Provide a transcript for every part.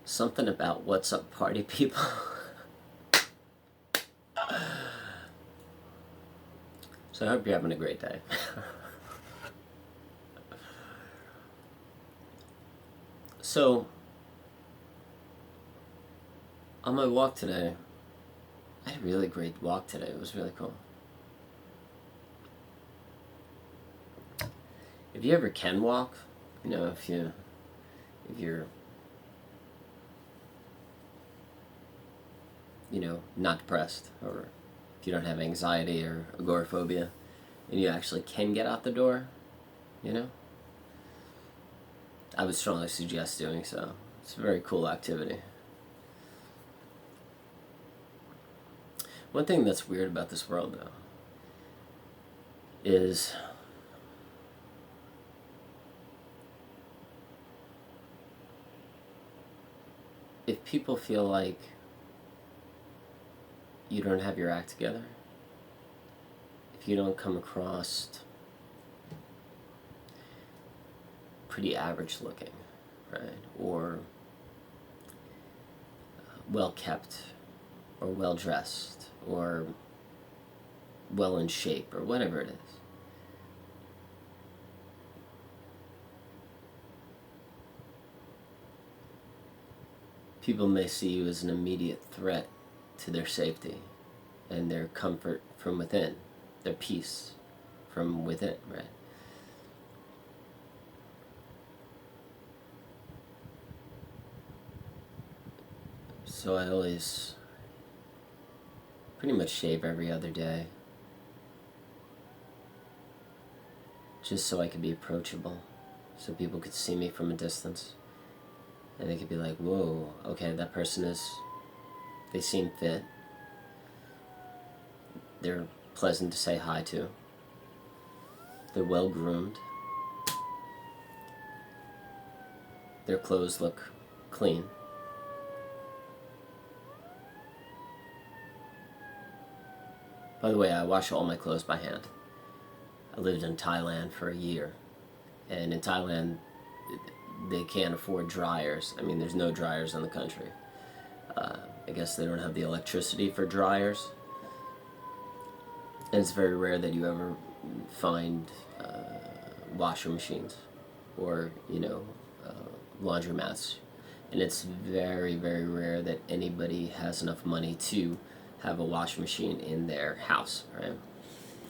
Something about what's up party people. So I hope you're having a great day. So, on my walk today, I had a really great walk today. It was really cool. If you ever can walk, if you're not depressed, or if you don't have anxiety or agoraphobia, and you actually can get out the door, I would strongly suggest doing so. It's a very cool activity. One thing that's weird about this world, though, is if people feel like you don't have your act together, if you don't come across pretty average looking, right, or well kept, or well dressed, or well in shape, or whatever it is, people may see you as an immediate threat to their safety and their comfort from within, their peace from within, right? So I always pretty much shave every other day, just so I could be approachable, so people could see me from a distance, and they could be like, whoa, okay, that person they seem fit, they're pleasant to say hi to, they're well groomed, their clothes look clean. By the way, I wash all my clothes by hand. I lived in Thailand for a year, and in Thailand, they can't afford dryers. I mean, there's no dryers in the country. I guess they don't have the electricity for dryers, and it's very rare that you ever find washer machines or laundromats, and it's very, very rare that anybody has enough money to have a washing machine in their house, right?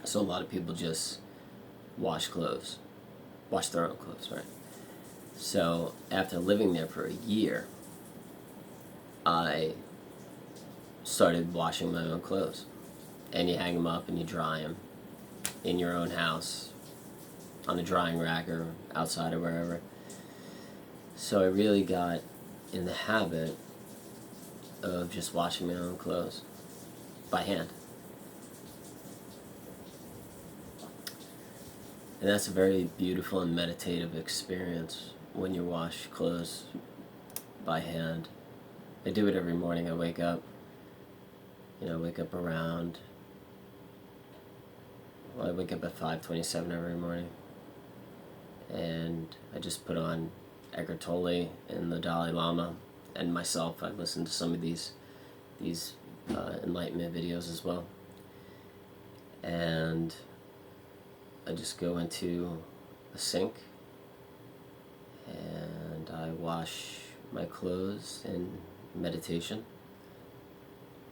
So a lot of people just wash their own clothes, right? So after living there for a year, I started washing my own clothes. And you hang them up and you dry them in your own house, on a drying rack or outside or wherever. So I really got in the habit of just washing my own clothes by hand. And that's a very beautiful and meditative experience when you wash clothes by hand. I do it every morning. I wake up around, I wake up at 5:27 every morning, and I just put on Eckhart Tolle and the Dalai Lama and myself. I listen to some of these Enlightenment videos as well, and I just go into a sink and I wash my clothes in meditation,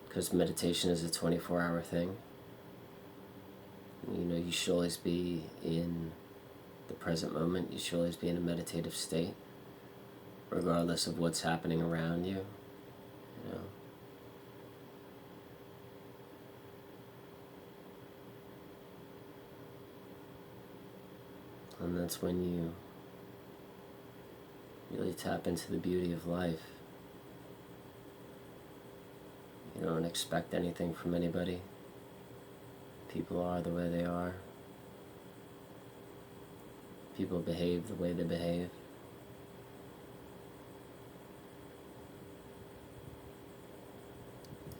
because meditation is a 24-hour thing. You should always be in the present moment. You should always be in a meditative state, regardless of what's happening around you. And that's when you really tap into the beauty of life. You don't expect anything from anybody. People are the way they are. People behave the way they behave.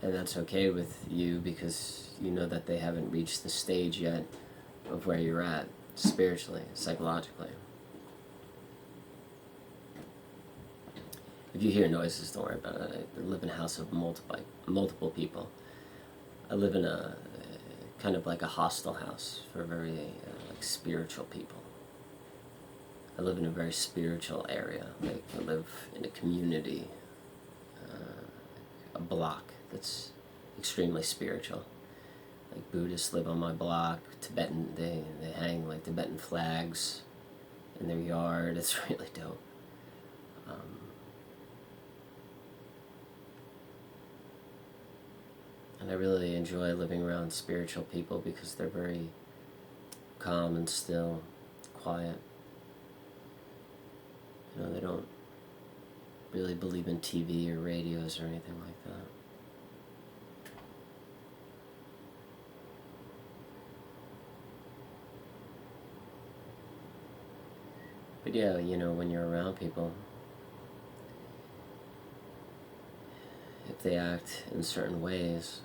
And that's okay with you, because you know that they haven't reached the stage yet of where you're at, spiritually, psychologically. If you hear noises, don't worry about it. I live in a house of multiple people. I live in a kind of like a hostel house for very like spiritual people. I live in a very spiritual area. Like I live in a community, a block that's extremely spiritual. Like Buddhists live on my block. Tibetan, they hang like Tibetan flags in their yard. It's really dope. And I really enjoy living around spiritual people because they're very calm and still, quiet. You know, they don't really believe in TV or radios or anything like that. But yeah, you know, when you're around people, if they act in certain ways,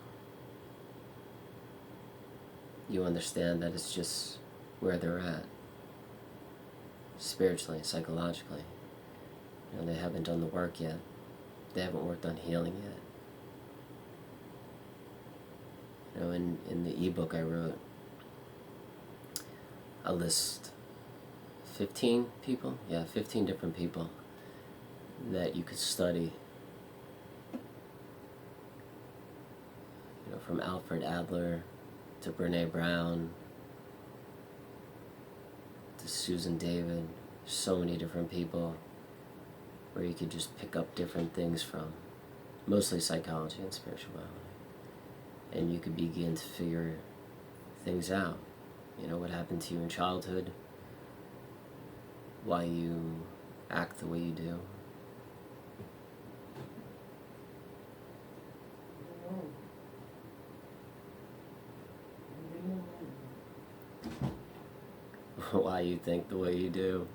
you understand that it's just where they're at, spiritually, psychologically. You know, they haven't done the work yet. They haven't worked on healing yet. You know, in the ebook I wrote, I list 15 people, 15 different people that you could study. You know, from Alfred Adler to Brene Brown to Susan David, so many different people where you could just pick up different things from, mostly psychology and spirituality, and you could begin to figure things out. You know, what happened to you in childhood, why you act the way you do. Why you think the way you do.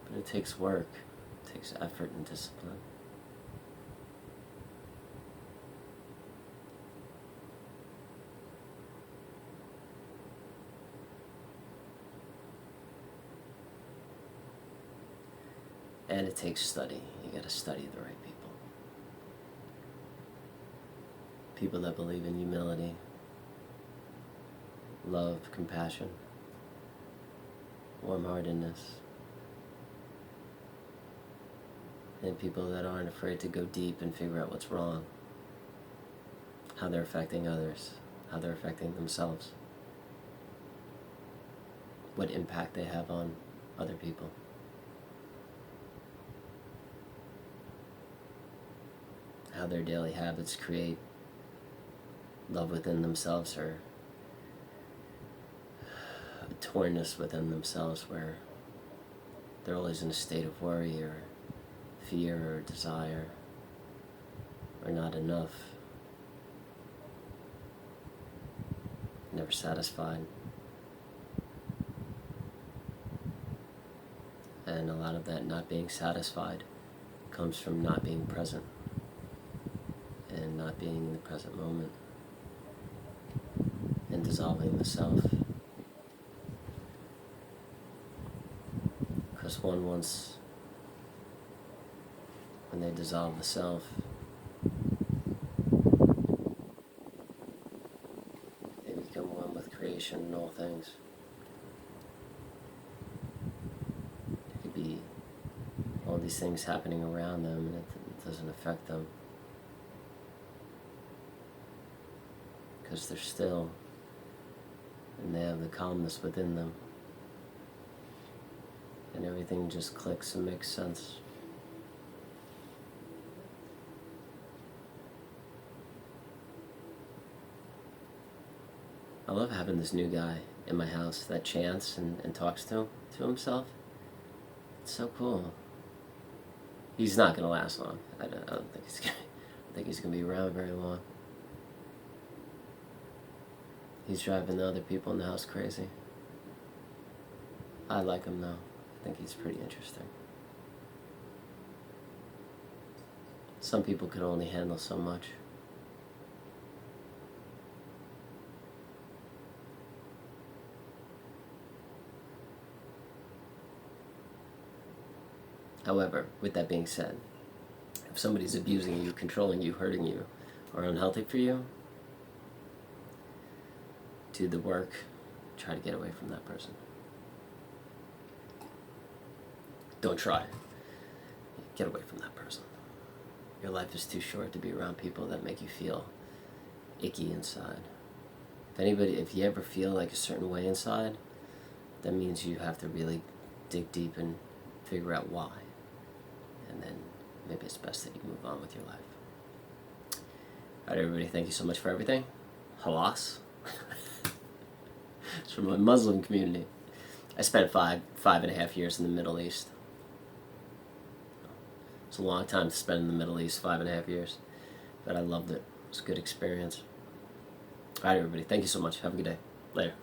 But it takes work. It takes effort and discipline. And it takes study. You gotta study the right people. People that believe in humility, love, compassion, warm-heartedness. And people that aren't afraid to go deep and figure out what's wrong, how they're affecting others, how they're affecting themselves, what impact they have on other people. How their daily habits create love within themselves or a tornness within themselves where they're always in a state of worry or fear or desire or not enough, never satisfied. And a lot of that not being satisfied comes from not being present and not being in the present moment and dissolving the self. Because when they dissolve the self, they become one with creation and all things. There could be all these things happening around them and it doesn't affect them. Because they're still and they have the calmness within them. And everything just clicks and makes sense. I love having this new guy in my house that chants and talks to himself. It's so cool. He's not gonna last long. I don't think he's gonna be around very long. He's driving the other people in the house crazy. I like him though. I think he's pretty interesting. Some people can only handle so much. However, with that being said, if somebody's abusing you, controlling you, hurting you, or unhealthy for you, do the work, try to get away from that person. Don't try. Get away from that person. Your life is too short to be around people that make you feel icky inside. If you ever feel like a certain way inside, that means you have to really dig deep and figure out why. And then maybe it's best that you move on with your life. Alright, everybody, thank you so much for everything. Halas. It's from my Muslim community. I spent 5.5 years in the Middle East. It's a long time to spend in the Middle East, 5.5 years. But I loved it. It was a good experience. Alright, everybody, thank you so much. Have a good day. Later.